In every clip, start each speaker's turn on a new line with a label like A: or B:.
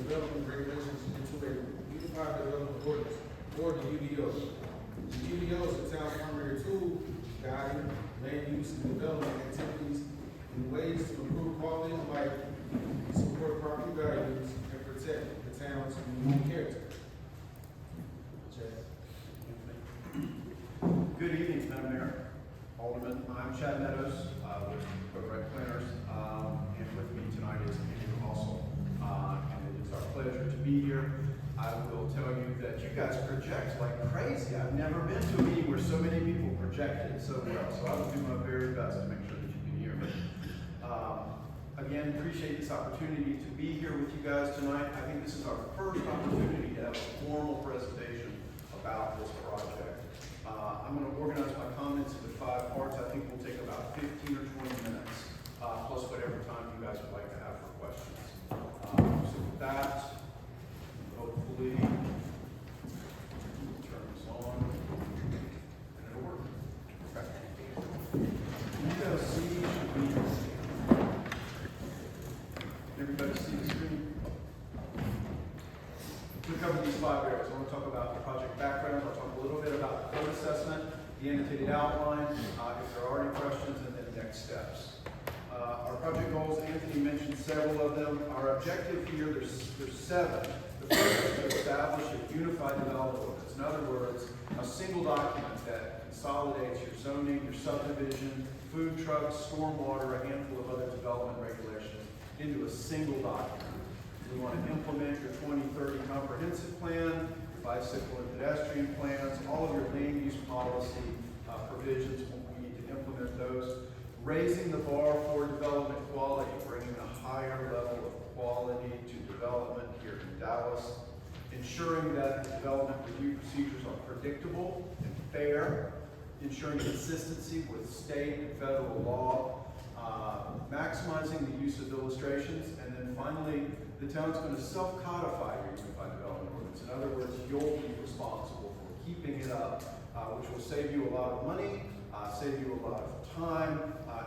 A: development regulations into a unified development ordinance, or the UDO. The UDO is the town's primary tool guiding land use and development activities in ways to improve quality of life, support property values, and protect the town's unique character.
B: Good evening, Madam Mayor, Alderman. I'm Chad Meadows with Corporate Planners, and with me tonight is Andrew Hustle. And it is our pleasure to be here. I will tell you that you guys project like crazy. I've never been to a meeting where so many people projected so well, so I will do my very best to make sure that you can hear me. Again, appreciate this opportunity to be here with you guys tonight. I think this is our first opportunity to have a formal presentation about this project. I'm going to organize my comments into 5 parts. I think we'll take about 15 or 20 minutes, plus whatever time you guys would like to have for questions. So with that, hopefully, turn this on, and it'll work. Okay. You guys see, everybody see the screen? We cover these 5 areas. I want to talk about the project background. I'll talk a little bit about the code assessment, the annotated outline, if there are any questions, and then next steps. Our project goals, Anthony mentioned several of them. Our objective here, there's 7. The first is to establish a unified development ordinance. In other words, a single document that consolidates your zoning, your subdivision, food trucks, stormwater, a handful of other development regulations into a single document. We want to implement your 2030 comprehensive plan, your bicycle and pedestrian plans, all of your land use policy provisions. We need to implement those. Raising the bar for development quality, bringing a higher level of quality to development here in Dallas. Ensuring that the development review procedures are predictable and fair. Ensuring consistency with state and federal law. Maximizing the use of illustrations. And then finally, the town's going to self-codify your unified development ordinance. In other words, you'll be responsible for keeping it up, which will save you a lot of money, save you a lot of time,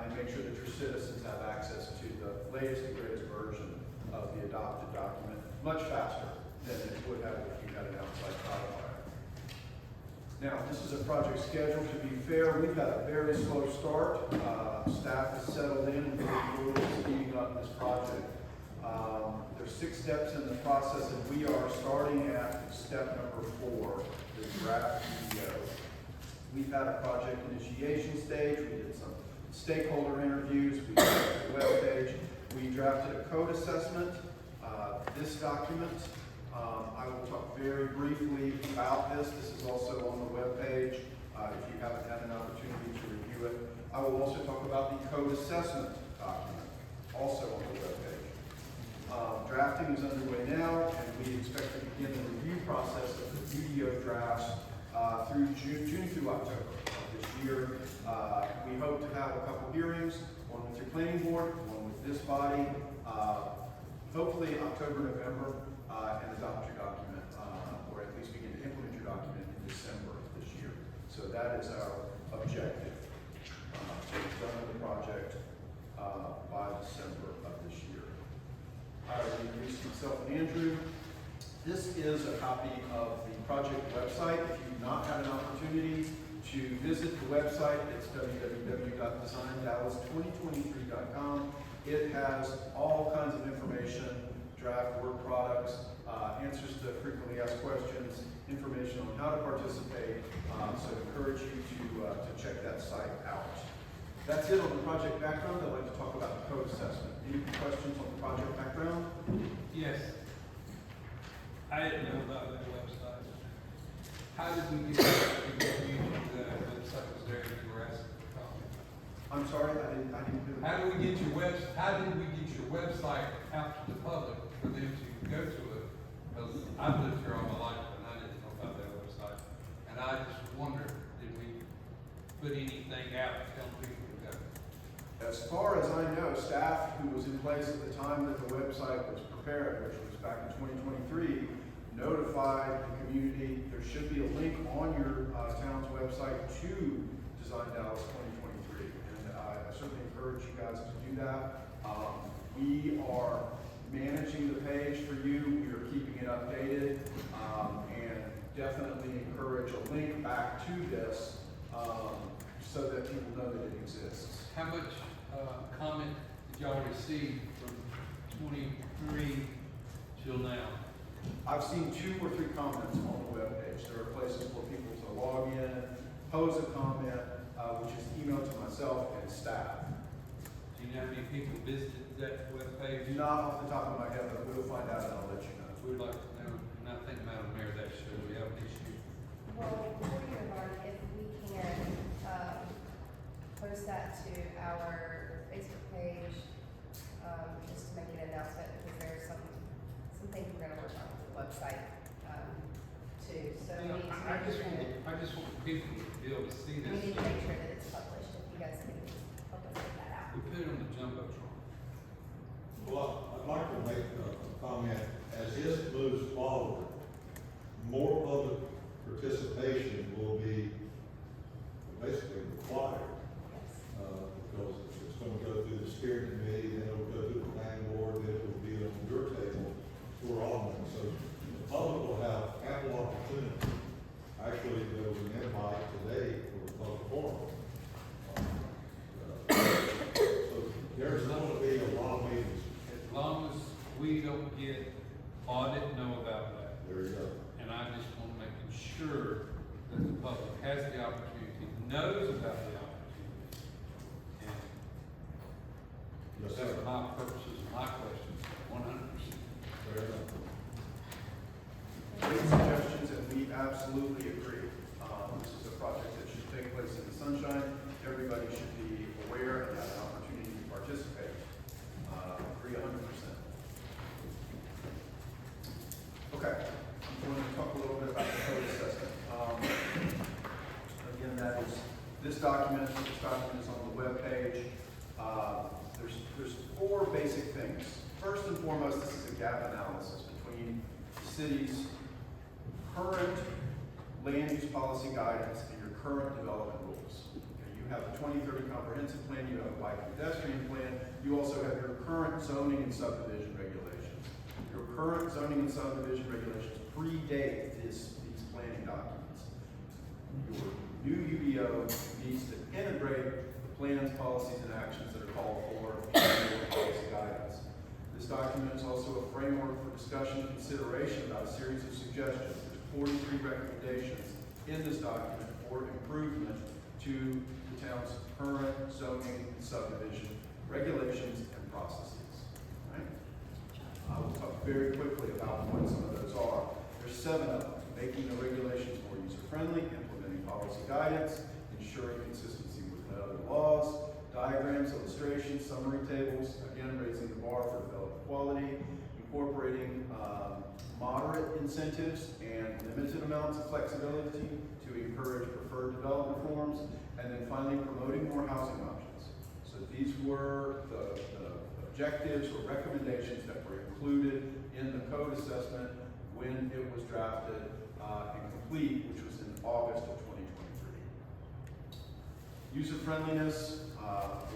B: and make sure that your citizens have access to the latest and greatest version of the adopted document much faster than it would have if you had an outside codifier. Now, this is a project scheduled. To be fair, we've had a very slow start. Staff has settled in and we're speeding up this project. There's 6 steps in the process, and we are starting at step number 4, the draft UDO. We've had a project initiation stage. We did some stakeholder interviews. We drafted a web page. We drafted a code assessment. This document, I will talk very briefly about this. This is also on the web page if you haven't had an opportunity to review it. I will also talk about the code assessment document, also on the web page. Drafting is underway now, and we expect to begin the review process of the UDO drafts through June through October of this year. We hope to have a couple hearings, one with your planning board, one with this body, hopefully October, November, and adopt your document, or at least begin to implement your document in December of this year. So that is our objective, to be done with the project by December of this year. I will introduce myself and Andrew. This is a copy of the project website. If you've not had an opportunity to visit the website, it's www.designdallas2023.com. It has all kinds of information, draft work products, answers to frequently asked questions, information on how to participate. So I encourage you to check that site out. That's it on the project background. I'd like to talk about the code assessment. Any questions on the project background?
C: Yes. I didn't know about that website. How did we get the website was there and you were asking for comments?
B: I'm sorry, I didn't do it.
C: How did we get your website out to the public for them to go to it? Because I've lived here all my life and I didn't know about that website. And I just wondered, did we put anything out to tell people to go?
B: As far as I know, staff who was in place at the time that the website was prepared, which was back in 2023, notified the community. There should be a link on your town's website to Design Dallas 2023. And I certainly encourage you guys to do that. We are managing the page for you. We it updated, and definitely encourage a link back to this, so that people know that it exists.
C: How much, comment did y'all receive from 23 till now?
B: I've seen 2 or 3 comments on the webpage. There are places for people to log in, pose a comment, which is emailed to myself and staff.
C: Do you know how many people visited that webpage?
B: Not off the top of my head, but we'll find out and I'll let you know.
C: We'd like to know, and I think Madam Mayor, that shows we have an issue.
D: Well, before you move on, if we can, post that to our Facebook page, just to make an announcement, because there's some things we're gonna work on with the website, too, so we need to
C: I
D: make
C: just
D: sure
C: want,
D: that,
C: I just want people to be able to see
D: we need
C: this.
D: to make sure that it's published, if you guys can just help us get that out.
C: We put it on the jumbotron.
E: Well, I'd like to make a comment, as this moves forward, more public participation will be basically required. Because it's gonna go through the steering committee, then it'll go through the planning board, then it will be on your table for all of them. So the public will have ample opportunity. Actually, there was an invite today for the public forum. So there's going to be a lot of meetings.
C: As long as we don't get audit, know about that.
E: There you go.
C: And I just want to make sure that the public has the opportunity, knows about the opportunity. And
E: Yes,
C: that's
E: sir.
C: my purposes, my questions, 100%.
E: Fair enough.
B: Great suggestions, and we absolutely agree. This is a project that should take place in the sunshine. Everybody should be aware and have an opportunity to participate. Agree 100%. Okay, I'm going to talk a little bit about the code assessment. Again, that is this document. This document is on the webpage. There's 4 basic things. First and foremost, this is a gap analysis between the city's current land use policy guidance and your current development rules. Okay, you have the 2030 comprehensive plan, you have a bike and pedestrian plan, you also have your current zoning and subdivision regulations. Your current zoning and subdivision regulations predate these planning documents. Your new UDO needs to integrate the plans, policies, and actions that are called for in your policy guidance. This document is also a framework for discussion and consideration about a series of suggestions. There's 43 recommendations in this document for improvement to the town's current zoning and subdivision regulations and processes. Right? I will talk very quickly about what some of those are. There's 7 of them. Making the regulations more user-friendly, implementing policy guidance, ensuring consistency with other laws, diagrams, illustrations, summary tables, again, raising the bar for development quality, incorporating moderate incentives and limited amounts of flexibility to encourage preferred development forms, and then finally promoting more housing options. So these were the objectives or recommendations that were included in the code assessment when it was drafted and complete, which was in August of 2023. User-friendliness,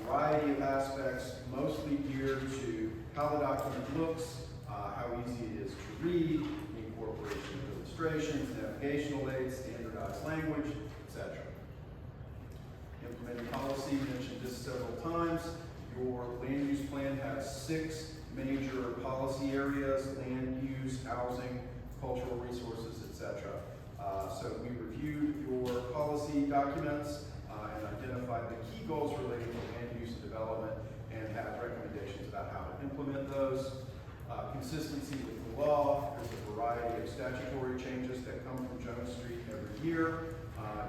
B: variety of aspects, mostly geared to how the document looks, how easy it is to read, the incorporation of illustrations, navigational aids, standardized language, etc. Implementing policy, mentioned this several times. Your land use plan has 6 major policy areas: land use, housing, cultural resources, etc. So we reviewed your policy documents and identified the key goals relating to land use and development and have recommendations about how to implement those. Consistency with the law. There's a variety of statutory changes that come from Jones Street every year.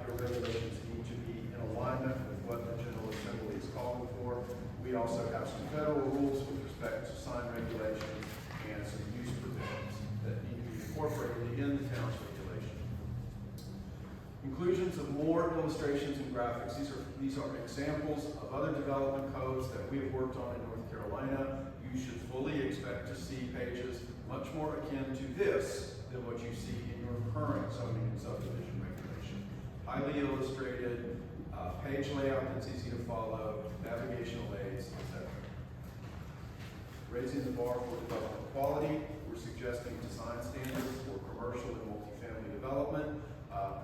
B: Your regulations need to be in alignment with what the General Assembly is calling for. We also have some federal rules with respect to sign regulations and some use provisions that need to be incorporated in the town's regulation. Inclusions of more illustrations and graphics. These are examples of other development codes that we have worked on in North Carolina. You should fully expect to see pages much more akin to this than what you see in your current zoning and subdivision regulation. Highly illustrated, page layout that's easy to follow, navigational aids, etc. Raising the bar for development quality. We're suggesting design standards development,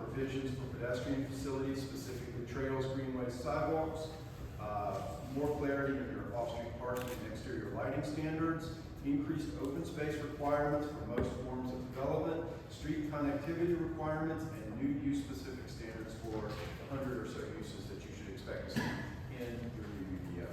B: provisions for pedestrian facilities, specifically trails, greenways, sidewalks, more clarity in your off-street parking and exterior lighting standards, increased open space requirements for most forms of development, street connectivity requirements, and new use-specific standards for the 100 or so uses that you should expect to see in your new UDO.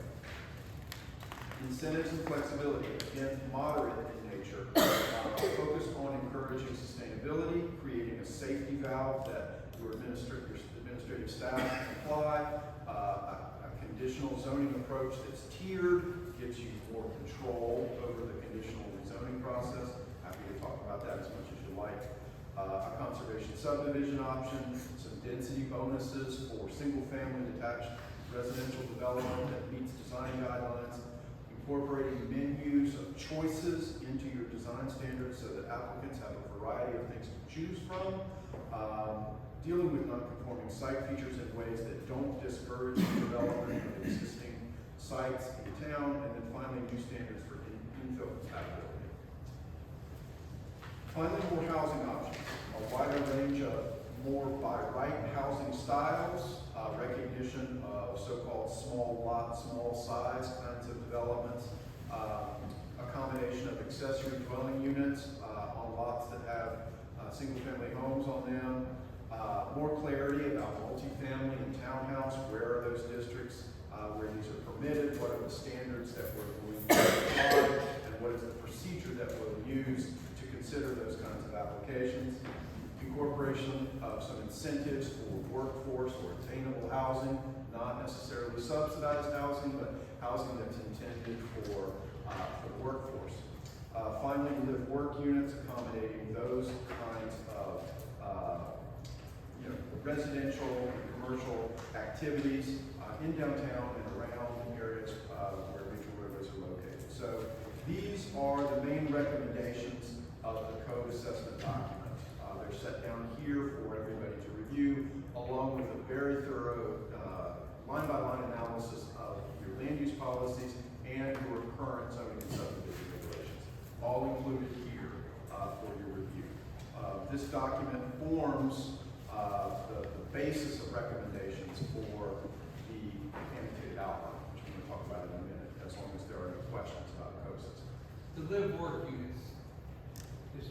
B: Incentives and flexibility, again, moderate in nature, focused on encouraging sustainability, creating a safety valve that your administrative staff can apply, a conditional zoning approach that's tiered, gives you more control over the conditional rezoning process. Happy to talk about that as much as you like. A conservation subdivision option, some density bonuses for single-family detached residential development that meets design guidelines, incorporating menus of choices into your design standards so that applicants have a variety of things to choose from, dealing with non-conforming site features in ways that don't discourage the development of existing sites in town, and then finally new standards for infill compatibility. Finally, more housing options, a wider range of more by right housing styles, recognition of so-called small lot, small size kinds of developments, accommodation of accessory dwelling units on lots that have single-family homes on them, more clarity about multifamily and townhouse, where are those districts where these are permitted, what are the standards that we're going to apply, and what is the procedure that we'll use to consider those kinds of applications. Incorporation of some incentives for workforce or attainable housing, not necessarily subsidized housing, but housing that's intended for the workforce. Finally, live-work units accommodating those kinds of residential and commercial activities in downtown and around areas where regional railroads are located. So these are the main recommendations of the code assessment document. They're set down here for everybody to review, along with a very thorough line-by-line analysis of your land use policies and your current zoning and subdivision regulations, all included here for your review. This document forms the basis of recommendations for the annotated outline, which we're going to talk about in a minute, as long as there are no questions about the code system.
C: The live-work units, is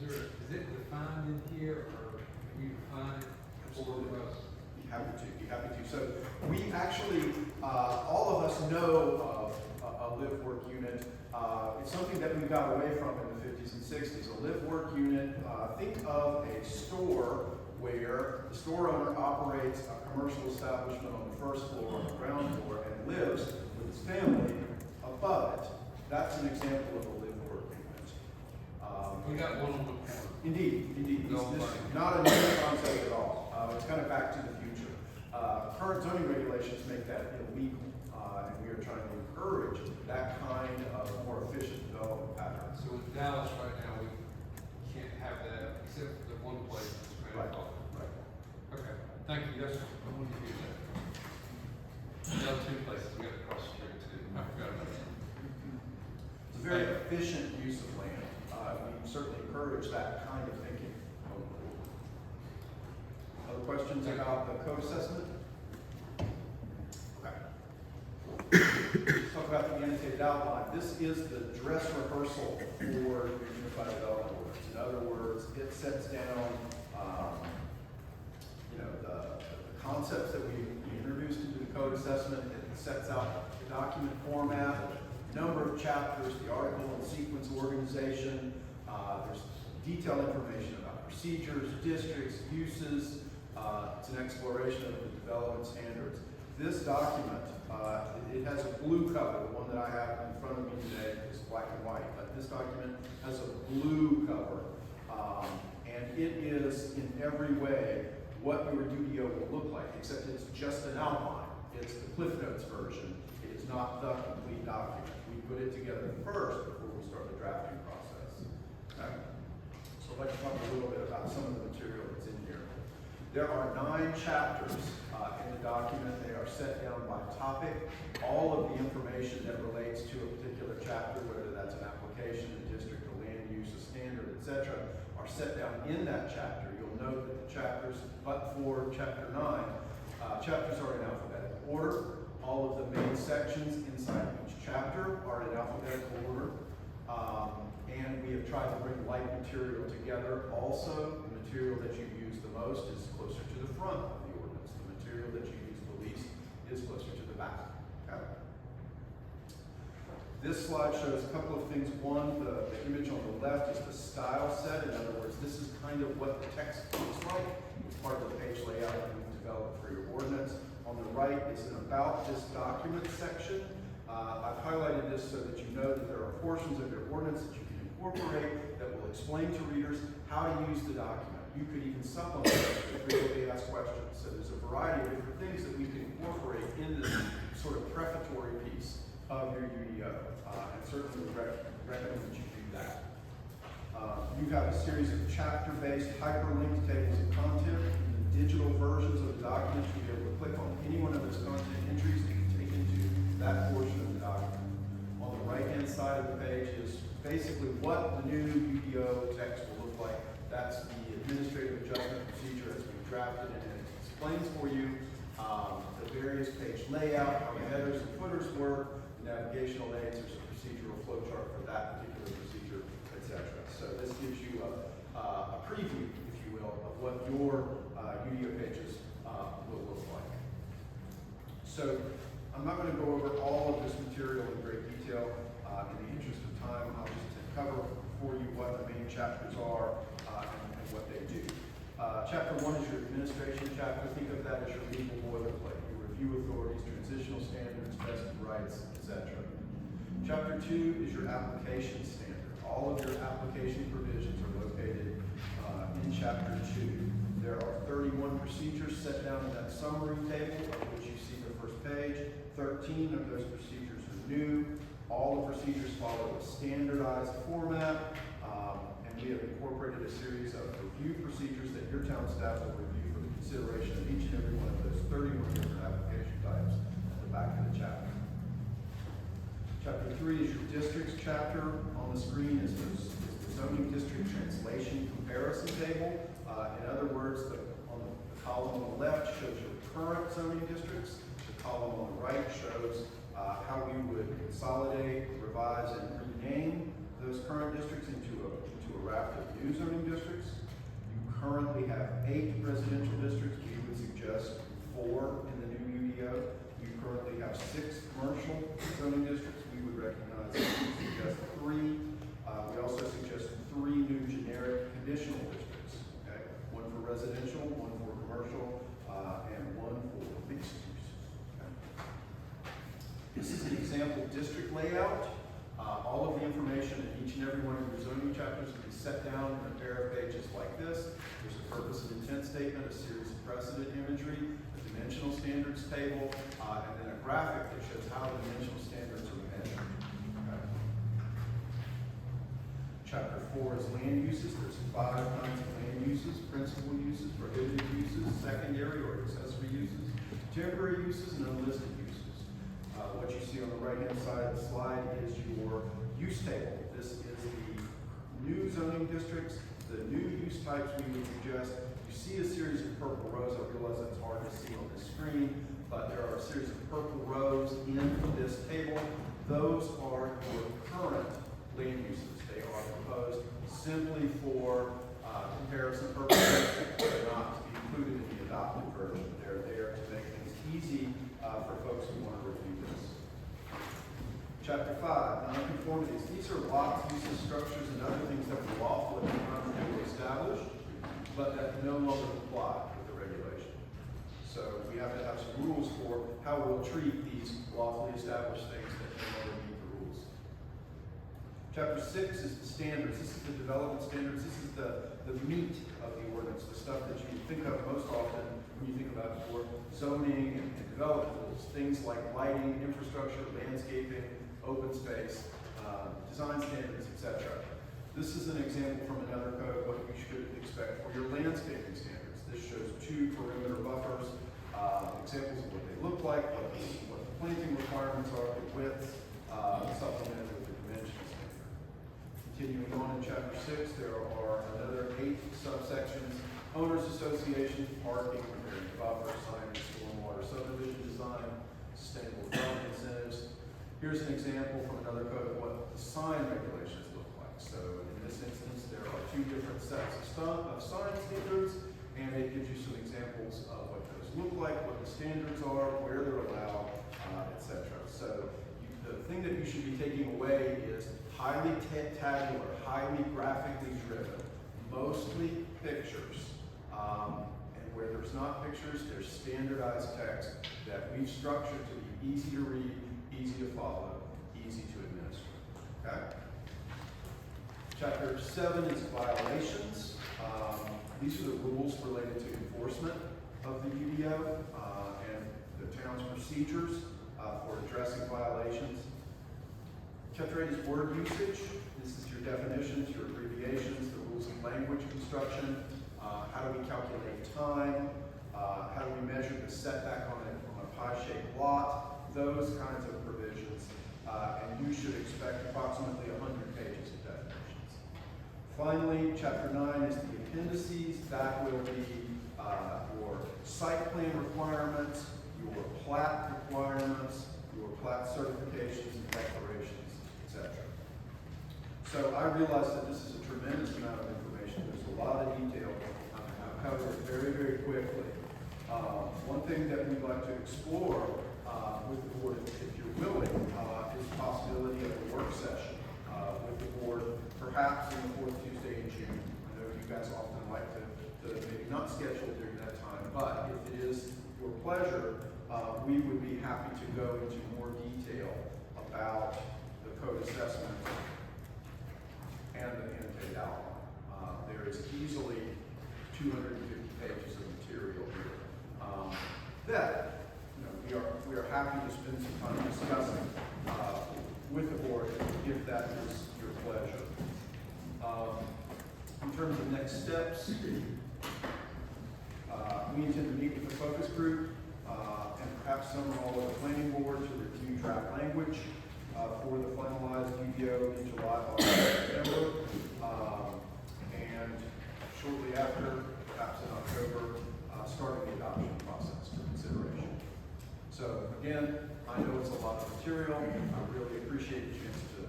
C: it defined in here, or can you define it for us?
B: Be happy to. So we actually, all of us know of a live-work unit. It's something that we got away from in the 50s and 60s. A live-work unit, think of a store where the store owner operates a commercial establishment on the first floor, on the ground floor, and lives with his family above it. That's an example of a live-work unit.
C: We got one on the corner.
B: Indeed.
C: No,
B: This is
C: right.
B: not a new concept at all. It's kind of back to the future. Current zoning regulations make that illegal, and we are trying to encourage that kind of more efficient development pattern.
C: So in Dallas right now, we can't have that except for the one place that's grandfathered.
B: Right.
C: Okay, thank you, yes, sir. I wanted to hear that. The other two places, we got across the street too. I forgot about that.
B: It's a very efficient use of land. We certainly encourage that kind of thinking going forward. Other questions about the code assessment? Okay. Let's talk about the annotated outline. This is the dress rehearsal for your unified development ordinance. In other words, it sets down, the concepts that we introduced into the code assessment. It sets out the document format, number of chapters, the article and sequence organization. There's detailed information about procedures, districts, uses. It's an exploration of the development standards. This document, it has a blue cover. The one that I have in front of me today is black and white, but this document has a blue cover. And it is in every way what your UDO will look like, except it's just an outline. It's the Cliff Notes version. It is not the complete document. We put it together first before we start the drafting process. Okay? So I'd like to talk a little bit about some of the material that's in here. There are 9 chapters in the document. They are set down by topic. All of the information that relates to a particular chapter, whether that's an application, a district, a land use, a standard, etc., are are set down in that chapter. You'll note that the chapters, but for chapter 9, chapters are in alphabetical order. All of the main sections inside each chapter are in alphabetical order. And we have tried to bring light material together. Also, the material that you use the most is closer to the front of the ordinance. The material that you use the least is closer to the back. Okay? This slide shows a couple of things. One, the image on the left is the style set. In other words, this is kind of what the text looks like. It's part of the page layout that we've developed for your ordinance. On the right is an about this document section. I've highlighted this so that you know that there are portions of your ordinance that you can incorporate that will explain to readers how to use the document. You could even supplement it if frequently asked questions. So there's a variety of different things that we can incorporate in this sort of prefatory piece of your UDO, and certainly would recommend that you do that. You have a series of chapter-based hyperlinked tables of content. In the digital versions of the documents, you'll be able to click on any one of those content entries that you take into that portion of the document. On the right-hand side of the page is basically what the new UDO text will look like. That's the administrative adjustment procedure as we've drafted it, and it explains for you the various page layout, how the headers and footers work, the navigational aids, there's a procedural flowchart for that particular procedure, etc. So this gives you a preview, if you will, of what your UDO pages will look like. So I'm not going to go over all of this material in great detail. In the interest of time, I'll just cover for you what the main chapters are and what they do. Chapter 1 is your administration chapter. Think of that as your legal boilerplate, your review authorities, transitional standards, vested rights, etc. Chapter 2 is your application standard. All of your application provisions are located in Chapter 2. There are 31 procedures set down in that summary table, of which you see the first page. 13 of those procedures are new. All the procedures follow a standardized format, and we have incorporated a series of review procedures that your town staff will review for the consideration of each and every one of those 31 different application types at the back of the chapter. Chapter 3 is your districts chapter. On the screen is the zoning district translation comparison table. In other words, the column on the left shows your current zoning districts. The column on the right shows how we would consolidate, revise, and rename those current districts into a raft of new zoning districts. You currently have 8 residential districts. We would suggest 4 in the new UDO. You currently have 6 commercial zoning districts. We would recognize and suggest 3. We also suggest 3 new generic conditional districts. Okay? 1 for residential, 1 for commercial, and 1 for mixed use. Okay? This is an example district layout. All of the information in each and every one of your zoning chapters will be set down in a pair of pages like this. There's a purpose and intent statement, a series of precedent imagery, a dimensional standards table, and then a graphic that shows how the dimensional standards are measured. Okay. Chapter 4 is land uses. There's 5 kinds of land uses: principal uses, prohibited uses, secondary or accessory uses, temporary uses, and unlisted uses. What you see on the right-hand side of the slide is your use table. This is the new zoning districts, the new use types we would suggest. You see a series of purple rows. I realize that's hard to see on the screen, but there are a series of purple rows in this table. Those are your current land uses. They are proposed simply for comparison purposes. They're not to be included in the adopted version. They're there to make things easy for folks who want to review this. Chapter 5, nonconformities. These are lots, uses, structures, and other things that were lawfully established, but that no longer comply with the regulation. So we have to have some rules for how we'll treat these lawfully established things that no longer meet the rules. Chapter 6 is the standards. This is the development standards. This is the meat of the ordinance, the stuff that you think of most often when you think about your zoning and development rules. Things like lighting, infrastructure, landscaping, open space, design standards, etc. This is an example from another code, what you should expect for your landscaping standards. This shows 2 perimeter buffers, examples of what they look like, what the planting requirements are, the widths, supplemented with the dimensions standard. Continuing on in chapter 6, there are another 8 subsections, owners associations, parking, repairing buffer, signage, stormwater, subdivision design, sustainable development incentives. Here's an example from another code of what the sign regulations look like. So in this instance, there are two different sets of sign standards, and it gives you some examples of what those look like, what the standards are, where they're allowed, etc. So the thing that you should be taking away is highly tabular, highly graphically driven, mostly pictures. And where there's not pictures, there's standardized text that we've structured to be easy to read, easy to follow, easy to administer. Okay? Chapter 7 is violations. These are the rules related to enforcement of the UDO and the town's procedures for addressing violations. Chapter 8 is word usage. This is your definitions, your abbreviations, the rules of language construction. How do we calculate time? How do we measure the setback on a pie-shaped lot? Those kinds of provisions. And you should expect approximately 100 pages of definitions. Finally, chapter 9 is the appendices. That will be your site plan requirements, your plat requirements, your plat certifications and declarations, etc. So I realize that this is a tremendous amount of information. There's a lot of detail. I'll cover it very, very quickly. One thing that we'd like to explore with the board, if you're willing, is the possibility of a work session with the board, perhaps in the fourth Tuesday in June. I know you guys often like to maybe not schedule during that time, but if it is your pleasure, we would be happy to go into more detail about the code assessment and the annotated outline. There is easily 250 pages of material here that we are happy to spend some time discussing with the board if that is your pleasure. In terms of next steps, we intend to meet with the focus group and perhaps some or all of the planning board to review draft language for the finalized UDO in July, August, September. And shortly after, perhaps in October, starting the adoption process for consideration. So again, I know it's a lot of material. I really appreciate the chance to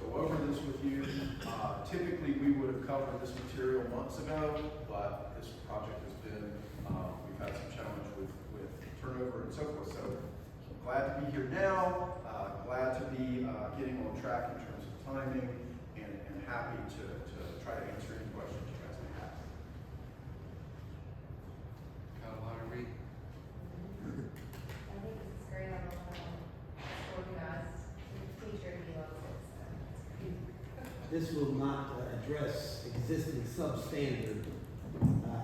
B: go over this with you. Typically, we would have covered this material months ago, but this project has been, we've had some challenge with turnover and so forth. So glad to be here now, glad to be getting on track in terms of timing, and happy to try to answer any questions you guys may have.
C: Got a lot of reading.
D: I think this is great. I'm organized. Teacher, he loves it. So.
F: This will not address existing substandard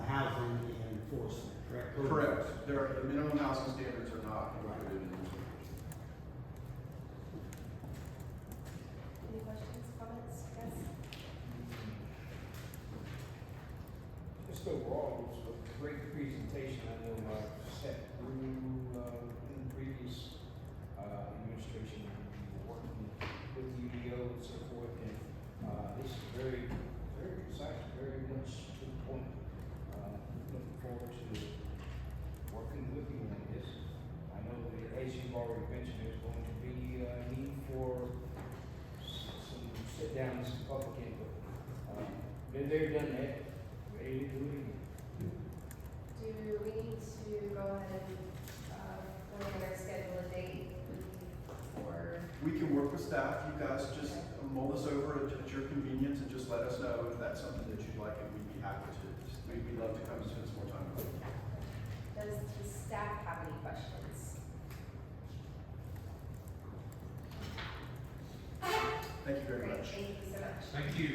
F: housing and enforcement, correct?
B: Correct. The minimum housing standards are not included in this.
D: Any questions, comments? Yes?
G: Just overall, it was a great presentation. I know I've sat through in the previous administration, we were working with UDO and so forth, and this is very, very precise, very much to the point. Looking forward to working with you on this. I know that, as you've already mentioned, there's going to be a need for some sit down and some public input. Been there, done that, ready to do it again.
D: Do we need to go ahead and go ahead and schedule a date for?
B: We can work with staff. You guys just mull this over at your convenience and just let us know if that's something that you'd like, and we'd be happy to. We'd love to come spend some more time with you.
D: Does the staff have any questions?
B: Thank you very
D: Great,
B: much.
D: thank you so much.
C: Thank you.